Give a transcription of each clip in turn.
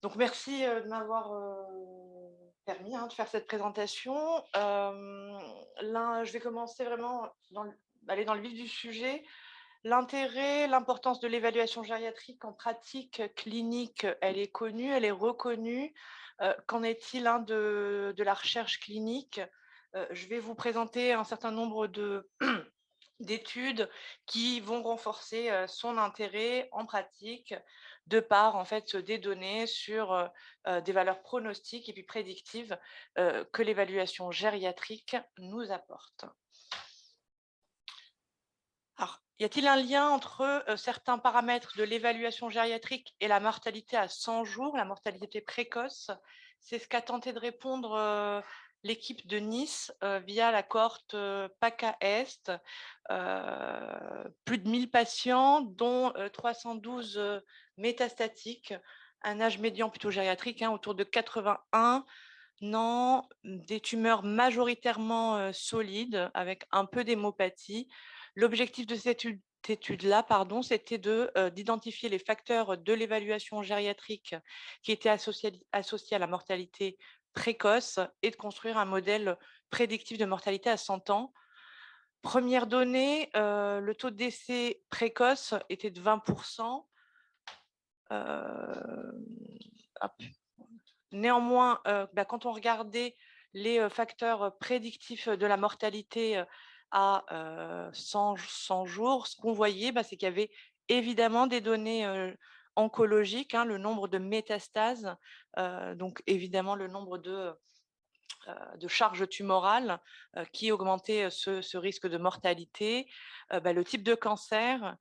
Donc merci, de m'avoir, permis, de faire cette présentation. Là, je vais commencer vraiment aller dans le vif du sujet. L'intérêt, l'importance de l'évaluation gériatrique en pratique clinique, elle est connue, elle est reconnue. Qu'en est-il, de la recherche clinique? Je vais vous présenter un certain nombre d'études qui vont renforcer, son intérêt en pratique, de par, en fait, des données sur, des valeurs pronostiques et puis prédictives, que l'évaluation gériatrique nous apporte. Alors, y a-t-il un lien entre, certains paramètres de l'évaluation gériatrique et la mortalité à 100 jours, la mortalité précoce? C'est ce qu'a tenté de répondre, l'équipe de Nice, via la cohorte, PACA-Est. Plus de 1 000 patients, dont, 312, métastatiques, un âge médian plutôt gériatrique, autour de 81 ans, des tumeurs majoritairement, solides avec un peu d'hémopathie. L'objectif de cette étude-là, pardon, c'était d'identifier les facteurs de l'évaluation gériatrique qui étaient associés à la mortalité précoce et de construire un modèle prédictif de mortalité à 100 ans. Première donnée, le taux de décès précoce était de 20. Hem, hop. Néanmoins, quand on regardait les, facteurs, prédictifs de la mortalité, à, 100 jours, ce qu'on voyait, c'est qu'il y avait évidemment des données, oncologiques, le nombre de métastases, donc évidemment le nombre de charge tumorale, qui augmentait, ce risque de mortalité. Le type de cancer,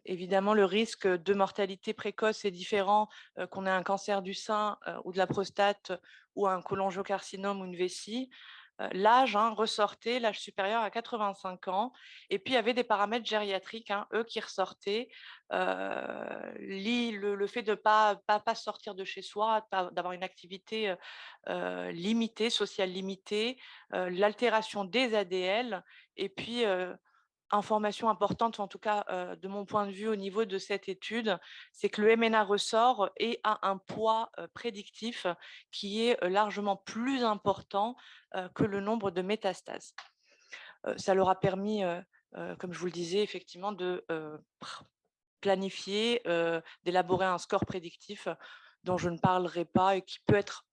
évidemment le risque de mortalité précoce est différent, qu'on ait un cancer du sein, ou de la prostate ou un cholangiocarcinome ou une vessie. L'âge, ressortait, l'âge supérieur à 85 ans, et puis il y avait des paramètres gériatriques, eux, qui ressortaient. Le fait de ne pas sortir de chez soi, d'avoir une activité, limitée, sociale limitée, l'altération des ADL, et puis, information importante, en tout cas, de mon point de vue au niveau de cette étude, c'est que le MNA ressort et a un poids, prédictif qui est, largement plus important, que le nombre de métastases. Ça leur a permis, comme je vous le disais, effectivement de, planifier, d'élaborer un score prédictif, dont je ne parlerai pas et qui peut être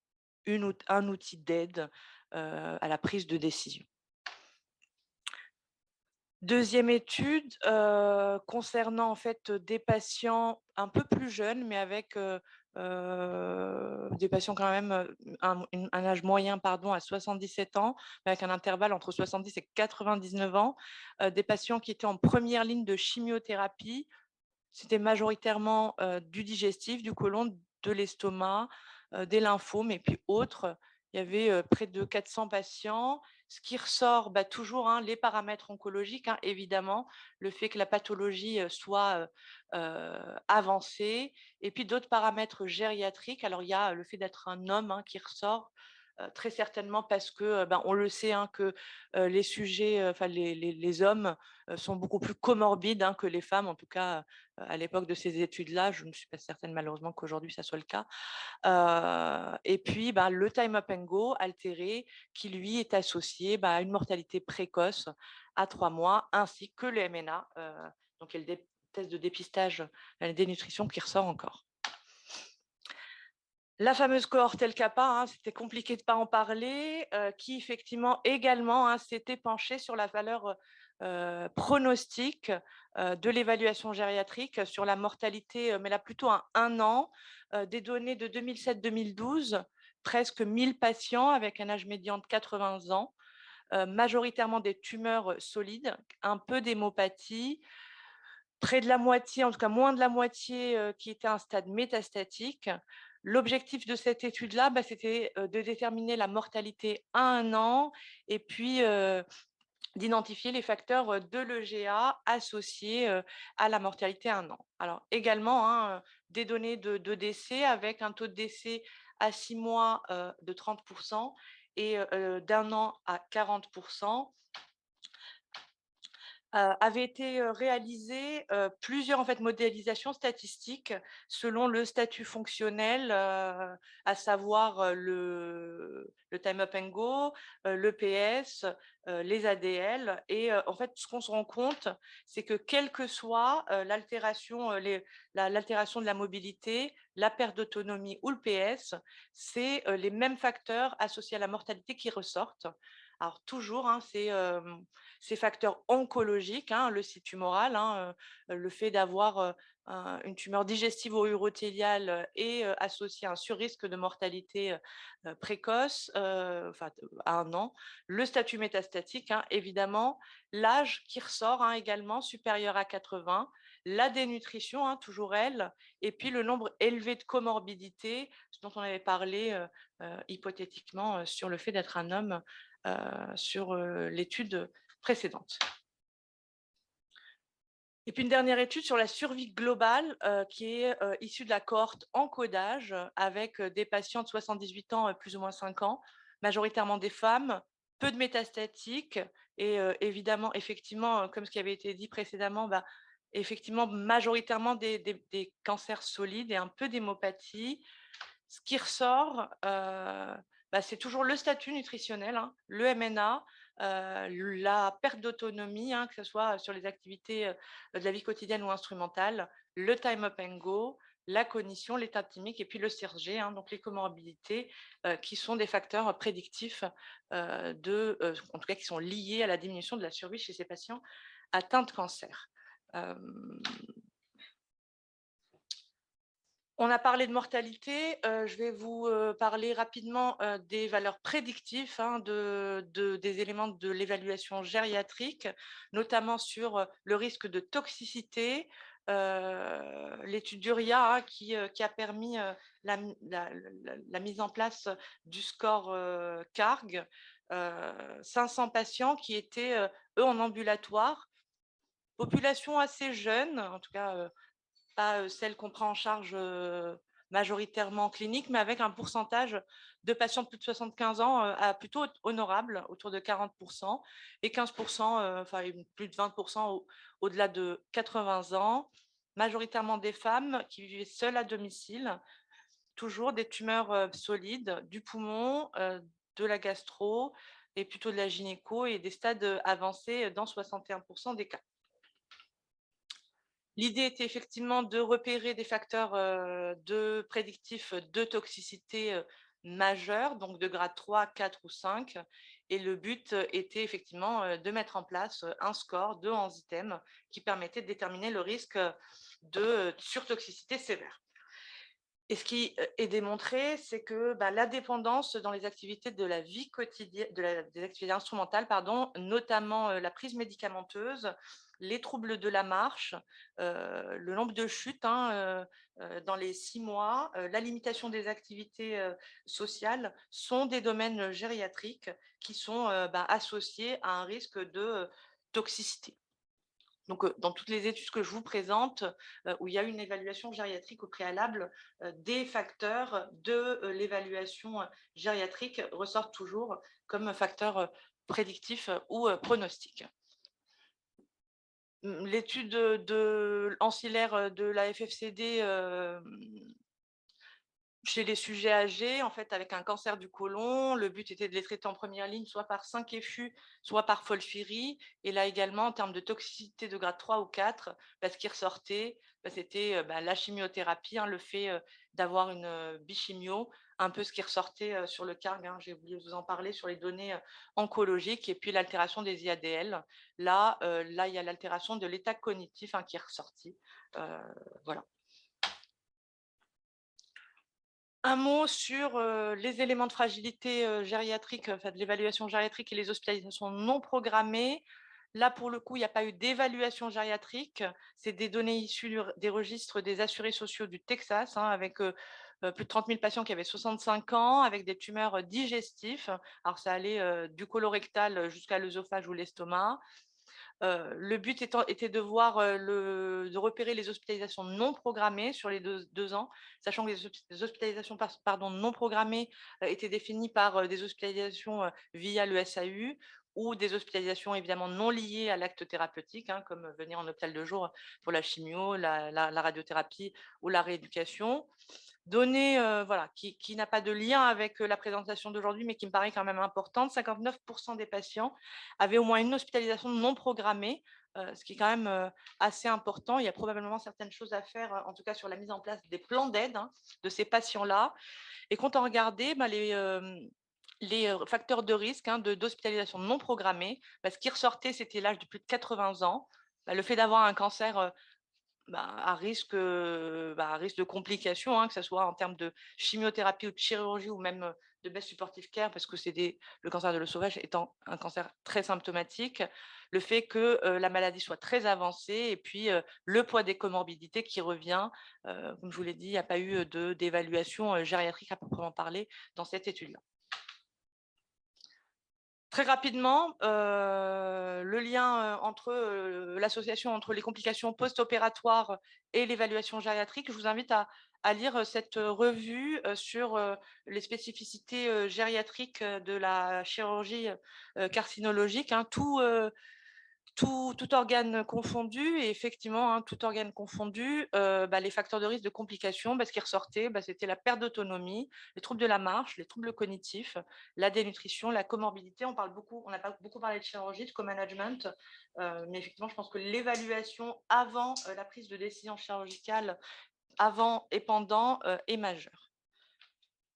un outil d'aide, à la prise de décision. Deuxième étude, concernant en fait, des patients un peu plus jeunes, mais avec, des patients quand même, un âge moyen, pardon, à 77 ans, avec un intervalle entre 70 et 99 ans, des patients qui étaient en première ligne de chimiothérapie. C'était majoritairement, du digestif, du côlon, de l'estomac, des lymphomes et puis autres. Il y avait, près de 400 patients. Ce qui ressort, toujours, les paramètres oncologiques, évidemment, le fait que la pathologie, soit, avancée, et puis d'autres paramètres gériatriques. Alors il y a le fait d'être un homme, qui ressort, très certainement parce que, on le sait, que, les sujets, enfin les hommes, sont beaucoup plus comorbides, que les femmes, en tout cas, à l'époque de ces études-là. Je ne suis pas certaine malheureusement qu'aujourd'hui ça soit le cas. Et puis, le time up and go altéré qui lui est associé, à une mortalité précoce à 3 mois, ainsi que le MNA, donc il y a le test de dépistage, la dénutrition qui ressort encore. La fameuse cohorte El-Kappa, c'était compliqué de ne pas en parler, qui effectivement également, s'était penchée sur la valeur, pronostique, de l'évaluation gériatrique sur la mortalité, mais là plutôt à 1 an, des données de 2007-2012, presque 1 000 patients avec un âge médian de 80 ans, majoritairement des tumeurs, solides, un peu d'hémopathie, près de la moitié, en tout cas moins de la moitié, qui était à un stade métastatique. L'objectif de cette étude-là, c'était, de déterminer la mortalité à 1 an, et puis, d'identifier les facteurs, de l'EGA associés, à la mortalité à 1 an. Alors également, des données de décès avec un taux de décès à 6 mois, de 30 et d'1 an à 40. avaient été réalisées plusieurs en fait, modélisations statistiques selon le statut fonctionnel, à savoir le time up and go, l'EPS, les ADL. Et en fait, ce qu'on se rend compte, c'est que quelle que soit l'altération, l'altération de la mobilité, la perte d'autonomie ou le PS, c'est les mêmes facteurs associés à la mortalité qui ressortent. Alors toujours, hein, c'est ces facteurs oncologiques, hein, le site tumoral, hein, le fait d'avoir une tumeur digestive ou urothéliale est associé à un surrisque de mortalité précoce, enfin, à 1 an. Le statut métastatique, hein, évidemment, l'âge qui ressort, hein, également supérieur à 80, la dénutrition, hein, toujours elle, et puis le nombre élevé de comorbidités, ce dont on avait parlé hypothétiquement sur le fait d'être un homme sur l'étude précédente. Et puis une dernière étude sur la survie globale qui est issue de la cohorte encodage avec des patients de 78 ans, plus ou moins 5 ans, majoritairement des femmes, peu de métastatiques et évidemment, effectivement, comme ce qui avait été dit précédemment, bah, effectivement, majoritairement des cancers solides et un peu d'hémopathie. Ce qui ressort, bah, c'est toujours le statut nutritionnel, hein, le MNA, la perte d'autonomie, hein, que ce soit sur les activités de la vie quotidienne ou instrumentale, le time up and go, la cognition, l'état thymique et puis le CIRG, hein, donc les comorbidités qui sont des facteurs prédictifs en tout cas qui sont liés à la diminution de la survie chez ces patients atteints de cancer. On a parlé de mortalité, je vais vous parler rapidement des valeurs prédictives, hein, des éléments de l'évaluation gériatrique, notamment sur le risque de toxicité. L'étude d'URIA, hein, qui a permis la mise en place du score CARG, 500 patients qui étaient, eux, en ambulatoire, population assez jeune, en tout cas pas celle qu'on prend en charge majoritairement en clinique, mais avec un pourcentage de patients de plus de 75 ans plutôt honorable, autour de 40%, et 15%, enfin plus de 20% au-delà de 80 ans, majoritairement des femmes qui vivaient seules à domicile, toujours des tumeurs solides, du poumon, de la gastro, et plutôt de la gynéco, et des stades avancés dans 61% des cas. L'idée était effectivement de repérer des facteurs prédictifs de toxicité majeurs, donc de grade 3, 4 ou 5. Et le but était effectivement de mettre en place un score de 11 items qui permettait de déterminer le risque de surtoxicité sévère. Et ce qui est démontré, c'est que la dépendance dans les activités de la vie quotidienne, des activités instrumentales, pardon, notamment la prise médicamenteuse, les troubles de la marche, le nombre de chutes, hein, dans les 6 mois, la limitation des activités sociales sont des domaines gériatriques qui sont associés à un risque de toxicité. Donc, dans toutes les études que je vous présente, où il y a une évaluation gériatrique au préalable, des facteurs de l'évaluation gériatrique ressortent toujours comme facteurs prédictifs ou pronostiques. L'étude ancillaire de la FFCD chez les sujets âgés, en fait, avec un cancer du côlon, le but était de les traiter en première ligne, soit par 5-FU, soit par FOLFIRI. Et là également, en termes de toxicité de grade 3 ou 4, ce qui ressortait, c'était la chimiothérapie, hein, le fait d'avoir une bichimio, un peu ce qui ressortait sur le CARG, hein, j'ai oublié de vous en parler, sur les données oncologiques, et puis l'altération des IADL. Là, il y a l'altération de l'état cognitif, hein, qui est ressorti. Voilà. Un mot sur les éléments de fragilité gériatrique, enfin de l'évaluation gériatrique et les hospitalisations non programmées. Là, pour le coup, il n'y a pas eu d'évaluation gériatrique. C'est des données issues des registres des assurés sociaux du Texas, hein, avec plus de 30 000 patients qui avaient 65 ans, avec des tumeurs digestifs. Alors, ça allait du colorectal jusqu'à l'œsophage ou l'estomac. Le but était de voir, de repérer les hospitalisations non programmées sur les 2 ans, sachant que les hospitalisations non programmées étaient définies par des hospitalisations via le SAU ou des hospitalisations évidemment non liées à l'acte thérapeutique, hein, comme venir en hôpital de jour pour la chimio, la radiothérapie ou la rééducation. Donnée, voilà, qui n'a pas de lien avec, la présentation d'aujourd'hui, mais qui me paraît quand même importante. 59 des patients avaient au moins une hospitalisation non programmée, ce qui est quand même, assez important. Il y a probablement certaines choses à faire, en tout cas sur la mise en place des plans d'aide, hein, de ces patients-là. Et quand on regardait, bah, les facteurs de risque, hein, d'hospitalisation non programmée, bah, ce qui ressortait, c'était l'âge de plus de 80 ans. Bah, le fait d'avoir un cancer, à risque de complications, hein, que ça soit en termes de chimiothérapie ou de chirurgie ou même, de best supportive care parce que le cancer de l'œsophage étant un cancer très symptomatique. Le fait que, la maladie soit très avancée et puis, le poids des comorbidités qui revient. Comme je vous l'ai dit, il n'y a pas eu, d'évaluation, gériatrique à proprement parler dans cette étude-là. Très rapidement, le lien, entre, l'association entre les complications post-opératoires et l'évaluation gériatrique. Je vous invite à lire, cette, revue, sur, les spécificités, gériatriques, de la chirurgie, carcinologique, hein. Tout organe confondu et effectivement, hein, tout organe confondu, les facteurs de risque de complications, ce qui ressortait, c'était la perte d'autonomie, les troubles de la marche, les troubles cognitifs, la dénutrition, la comorbidité. On n'a pas beaucoup parlé de chirurgie, de co-management, mais effectivement, je pense que l'évaluation avant, la prise de décision chirurgicale, avant et pendant, est majeure.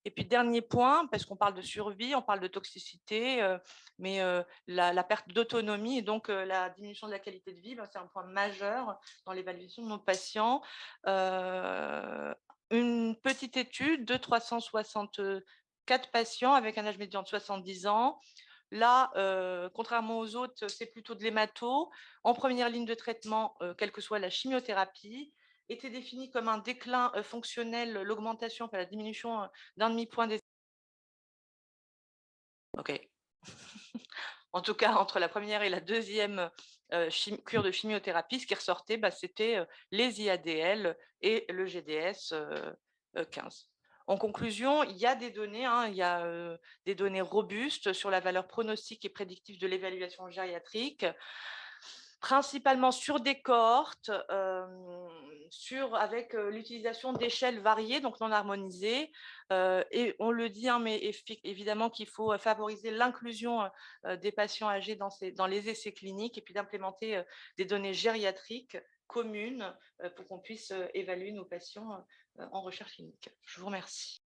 Et puis dernier point, parce qu'on parle de survie, on parle de toxicité, mais la perte d'autonomie et donc la diminution de la qualité de vie, c'est un point majeur dans l'évaluation de nos patients. Une petite étude de 364 patients avec un âge médian de 70 ans. Là, contrairement aux autres, c'est plutôt de l'hémato. En première ligne de traitement, quelle que soit la chimiothérapie, était définie comme un déclin fonctionnel, l'augmentation, enfin la diminution d'un demi-point des... OK. En tout cas, entre la première et la deuxième cure de chimiothérapie, ce qui ressortait, c'était les IADL et le GDS 15. En conclusion, il y a des données, hein, il y a des données robustes sur la valeur pronostique et prédictive de l'évaluation gériatrique, principalement sur des cohortes, avec l'utilisation d'échelles variées, donc non harmonisées. Et on le dit, hein, mais évidemment qu'il faut favoriser l'inclusion des patients âgés dans les essais cliniques et puis d'implémenter des données gériatriques communes pour qu'on puisse évaluer nos patients en recherche clinique. Je vous remercie.